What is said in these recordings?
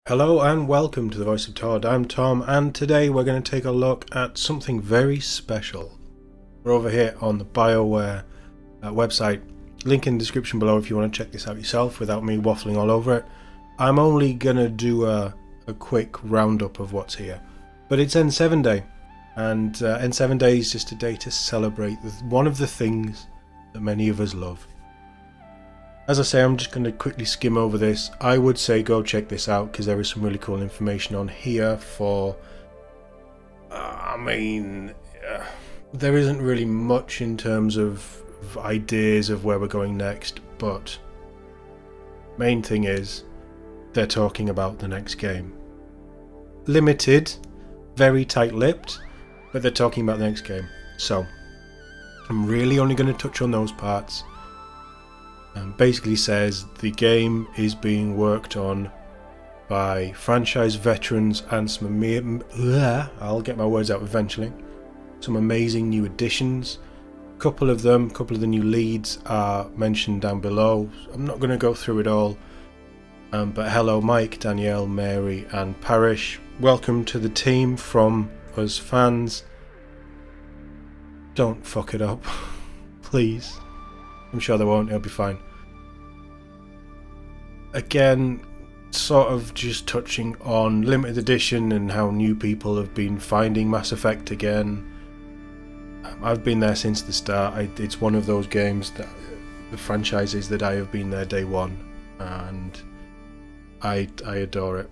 Hello and welcome to the Voice of TOD. I'm Tom, and today we're going to take a look at something very special. We're over here on the Bioware website. Link in the description below if you want to check this out yourself without me waffling all over it. I'm only going to do a quick roundup of what's here. But it's N7 Day, and N7 Day is just a day to celebrate one of the things that many of us love. As I say, I'm just going to quickly skim over this. I would say go check this out because there is some really cool information on here for... there isn't really much in terms of ideas of where we're going next, but main thing is they're talking about the next game. Limited, very tight-lipped, but they're talking about the next game. So, I'm really only going to touch on those parts. Basically says the game is being worked on by franchise veterans and some I'll get my words out eventually. Some amazing new additions. Couple of the new leads are mentioned down below. I'm not going to go through it all. But hello Mike, Danielle, Mary and Parish. Welcome to the team from us fans. Don't fuck it up. Please. I'm sure they won't, it'll be fine. Again, sort of just touching on limited edition and how new people have been finding Mass Effect again. I've been there since the start. It's one of those games that the franchises that I have been there day one, and I adore it.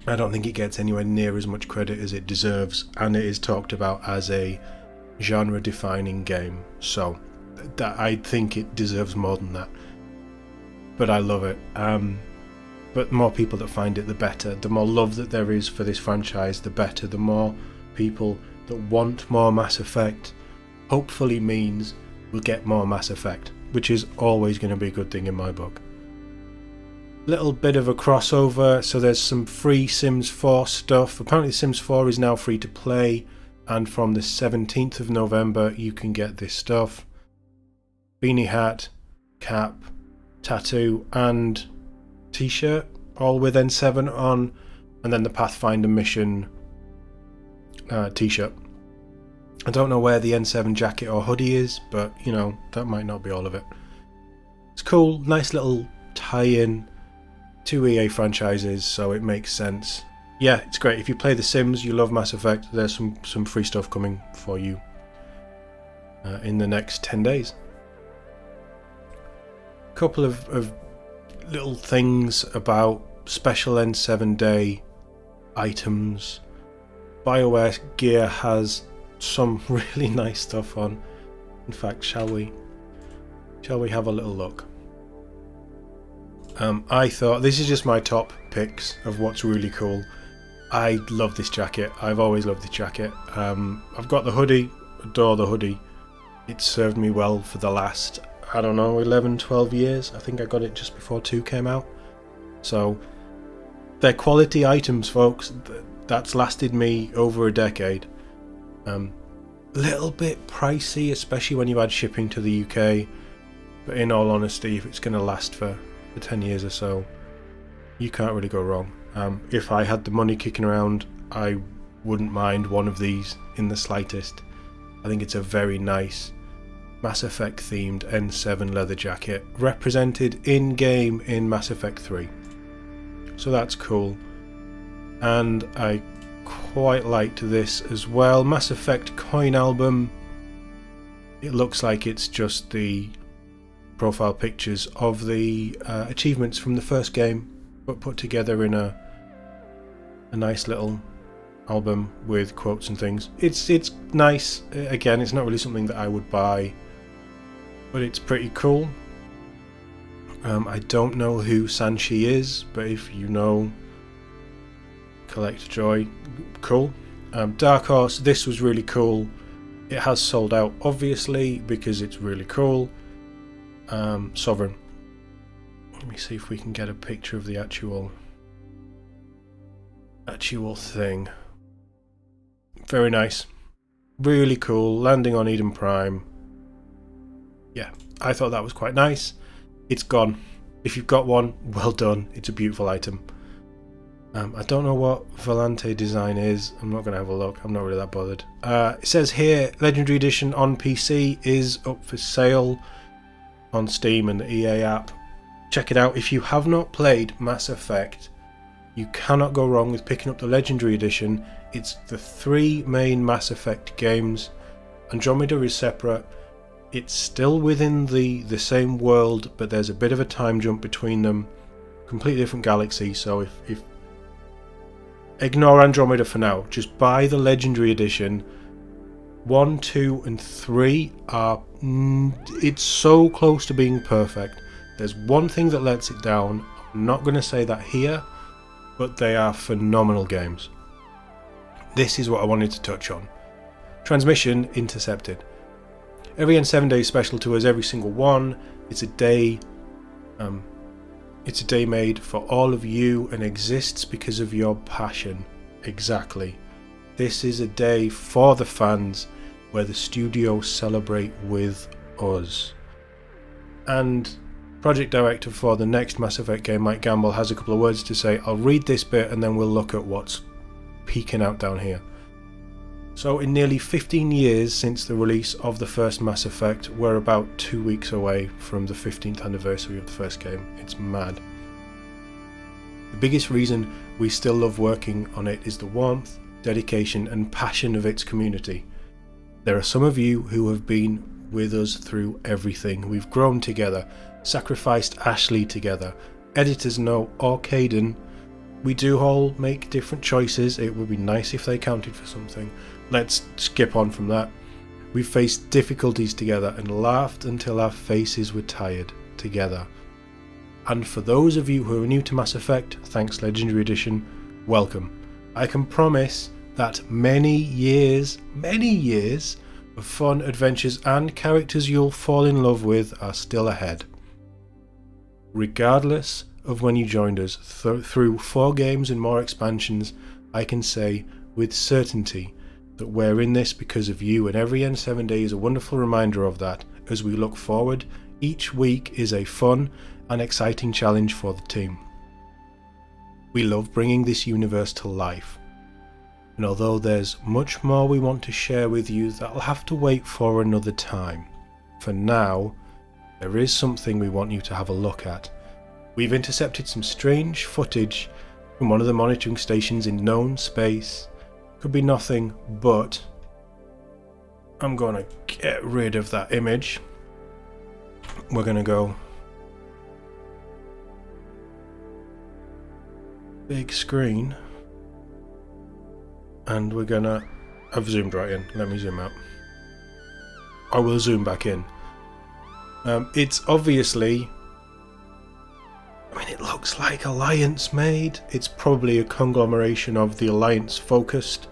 I don't think it gets anywhere near as much credit as it deserves, and it is talked about as a genre-defining game. So that I think it deserves more than that, but I love it. But the more people that find it, the better. The more love that there is for this franchise, the better. The more people that want more Mass Effect hopefully means we'll get more Mass Effect, which is always going to be a good thing in my book. Little bit of a crossover, so there's some free Sims 4 stuff. Apparently Sims 4 is now free to play, and from the 17th of November you can get this stuff. Beanie hat, cap, tattoo and t-shirt, all with N7 on, and then the Pathfinder mission t-shirt. I don't know where the N7 jacket or hoodie is, but you know, that might not be all of it. It's cool, nice little tie-in to EA franchises, so it makes sense. Yeah, it's great. If you play The Sims, you love Mass Effect, there's some free stuff coming for you in the next 10 days. Couple of little things about special N7 Day items. Bioware gear has some really nice stuff on. In fact, shall we have a little look? I thought this is just my top picks of what's really cool. I love this jacket. I've always loved this jacket. I've got the hoodie. Adore the hoodie. It's served me well for the last, I don't know, 11, 12 years. I think I got it just before 2 came out. So they're quality items, folks. That's lasted me over a decade. Little bit pricey, especially when you add shipping to the UK. But in all honesty, if it's going to last for 10 years or so, you can't really go wrong. If I had the money kicking around, I wouldn't mind one of these in the slightest. I think it's a very nice Mass Effect themed N7 leather jacket represented in-game in Mass Effect 3. So that's cool. And I quite liked this as well. Mass Effect coin album. It looks like it's just the profile pictures of the achievements from the first game, but put together in a nice little album with quotes and things. It's nice. Again, it's not really something that I would buy, but it's pretty cool. I don't know who Sanshi is, but if you know, collect joy. Cool. Dark Horse, this was really cool. It has sold out, obviously, because it's really cool. Sovereign. Let me see if we can get a picture of the actual thing. Very nice. Really cool. Landing on Eden Prime. Yeah, I thought that was quite nice. It's gone. If you've got one, well done. It's a beautiful item. I don't know what Volante design is. I'm not going to have a look. I'm not really that bothered. It says here, Legendary Edition on PC is up for sale on Steam and the EA app. Check it out. If you have not played Mass Effect, you cannot go wrong with picking up the Legendary Edition. It's the 3 main Mass Effect games. Andromeda is separate. It's still within the same world, but there's a bit of a time jump between them. Completely different galaxy, so if ignore Andromeda for now, just buy the Legendary Edition. 1, 2 and 3 are it's so close to being perfect. There's one thing that lets it down. I'm not going to say that here, but they are phenomenal games. This is what I wanted to touch on. Transmission intercepted. Every N7 day is special to us, every single one. It's a day made for all of you and exists because of your passion. Exactly. This is a day for the fans where the studio celebrate with us. And project director for the next Mass Effect game, Mike Gamble, has a couple of words to say. I'll read this bit and then we'll look at what's peeking out down here. So in nearly 15 years since the release of the first Mass Effect, we're about 2 weeks away from the 15th anniversary of the first game. It's mad. The biggest reason we still love working on it is the warmth, dedication and passion of its community. There are some of you who have been with us through everything. We've grown together, sacrificed Ashley together. Editors know, or Caden, we do all make different choices. It would be nice if they counted for something. Let's skip on from that. We've faced difficulties together and laughed until our faces were tired together. And for those of you who are new to Mass Effect, thanks Legendary Edition, welcome. I can promise that many years of fun, adventures and characters you'll fall in love with are still ahead. Regardless of when you joined us, through 4 games and more expansions, I can say with certainty that we're in this because of you, and every N7 day is a wonderful reminder of that. As we look forward, each week is a fun and exciting challenge for the team. We love bringing this universe to life, and although there's much more we want to share with you, that'll have to wait for another time. For now, there is something we want you to have a look at. We've intercepted some strange footage from one of the monitoring stations in known space. Could be nothing, but I'm gonna get rid of that image. We're gonna go big screen, and we're gonna, I've zoomed right in, let me zoom out. I will zoom back in. It's obviously, I mean, it looks like Alliance made. It's probably a conglomeration of the Alliance focused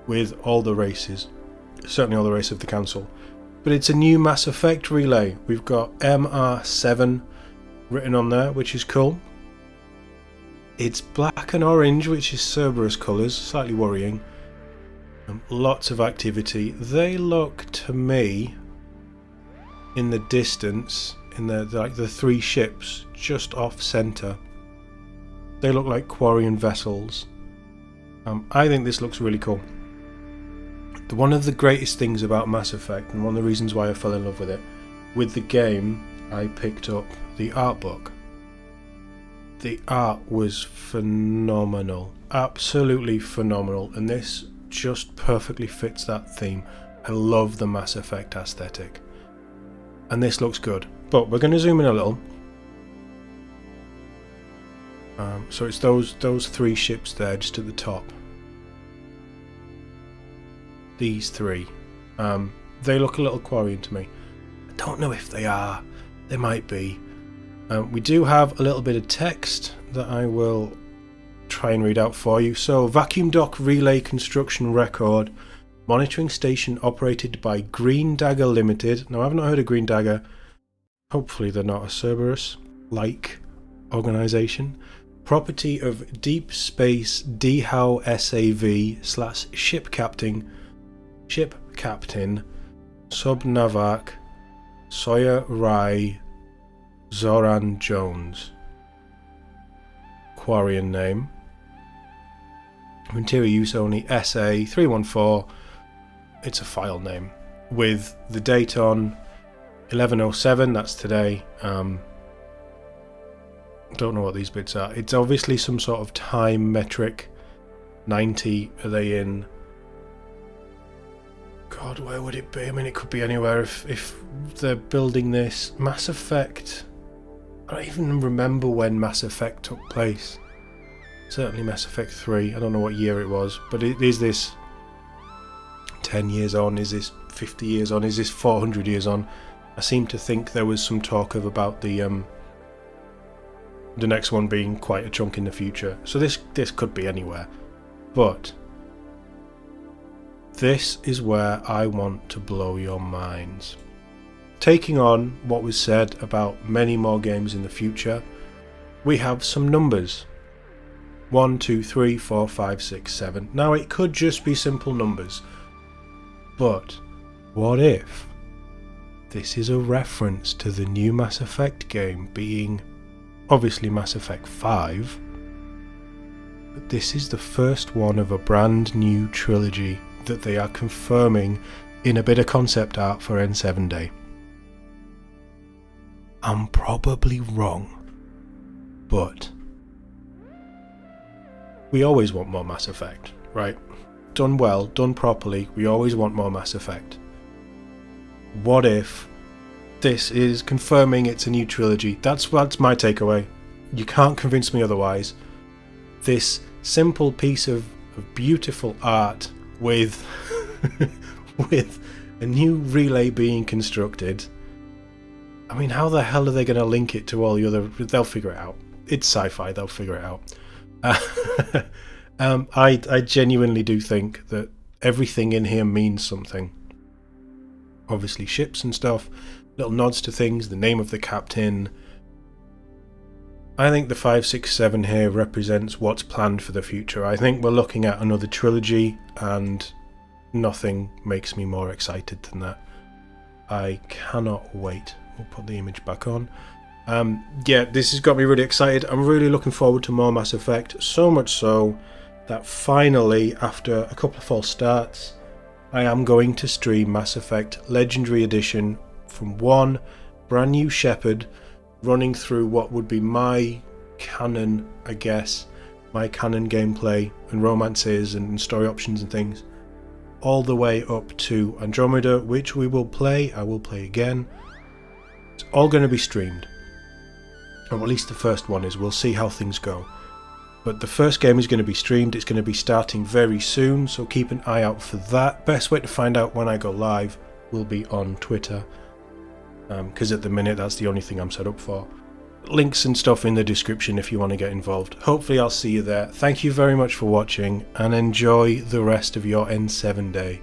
with all the races, certainly all the races of the Council. But it's a new Mass Effect relay. We've got MR7 written on there, which is cool. It's black and orange, which is Cerberus colours, slightly worrying. Lots of activity. They look to me, in the distance, in the 3 ships just off centre, they look like Quarian vessels. I think this looks really cool. One of the greatest things about Mass Effect, and one of the reasons why I fell in love with it, with the game, I picked up the art book. The art was phenomenal, absolutely phenomenal, and this just perfectly fits that theme. I love the Mass Effect aesthetic, and this looks good. But we're going to zoom in a little. So it's those 3 ships there, just at the top. These 3. They look a little Quarian to me. I don't know if they are. They might be. We do have a little bit of text that I will try and read out for you. So, vacuum dock relay construction record. Monitoring station operated by Green Dagger Limited. Now, I've not heard of Green Dagger. Hopefully they're not a Cerberus-like organisation. Property of Deep Space DHOW SAV / Ship Captain Subnavak Sawyer Rai Zoran Jones. Quarian name. Interior use only SA314. It's a file name with the date on 1107. That's today. Don't know what these bits are. It's obviously some sort of time metric. 90. Are they in? God, where would it be? I mean, it could be anywhere. If they're building this Mass Effect, I don't even remember when Mass Effect took place. Certainly Mass Effect 3. I don't know what year it was, but is this 10 years on? Is this 50 years on? Is this 400 years on? I seem to think there was some talk of about the next one being quite a chunk in the future. So this could be anywhere. But this is where I want to blow your minds. Taking on what was said about many more games in the future, we have some numbers. 1, 2, 3, 4, 5, 6, 7. Now it could just be simple numbers. But what if this is a reference to the new Mass Effect game being obviously Mass Effect 5? But this is the first one of a brand new trilogy that they are confirming in a bit of concept art for N7 Day. I'm probably wrong, but we always want more Mass Effect, right? Done well, done properly, we always want more Mass Effect. What if this is confirming it's a new trilogy? That's my takeaway. You can't convince me otherwise. This simple piece of beautiful art with with a new relay being constructed. I mean, how the hell are they going to link it to all the other? They'll figure it out. It's sci-fi. They'll figure it out. I genuinely do think that everything in here means something. Obviously, ships and stuff, little nods to things, the name of the captain. I think the 5, 6, 7 here represents what's planned for the future. I think we're looking at another trilogy, and nothing makes me more excited than that. I cannot wait. We'll put the image back on. Yeah, this has got me really excited. I'm really looking forward to more Mass Effect, so much so that finally, after a couple of false starts, I am going to stream Mass Effect Legendary Edition from one brand new Shepard, running through what would be my canon, I guess, my canon gameplay and romances and story options and things, all the way up to Andromeda, which we will play. I will play again. It's all going to be streamed, or at least the first one is. We'll see how things go. But the first game is going to be streamed. It's going to be starting very soon, so keep an eye out for that. Best way to find out when I go live will be on Twitter, because at the minute that's the only thing I'm set up for. Links and stuff in the description if you want to get involved. Hopefully I'll see you there. Thank you very much for watching, and enjoy the rest of your N7 day.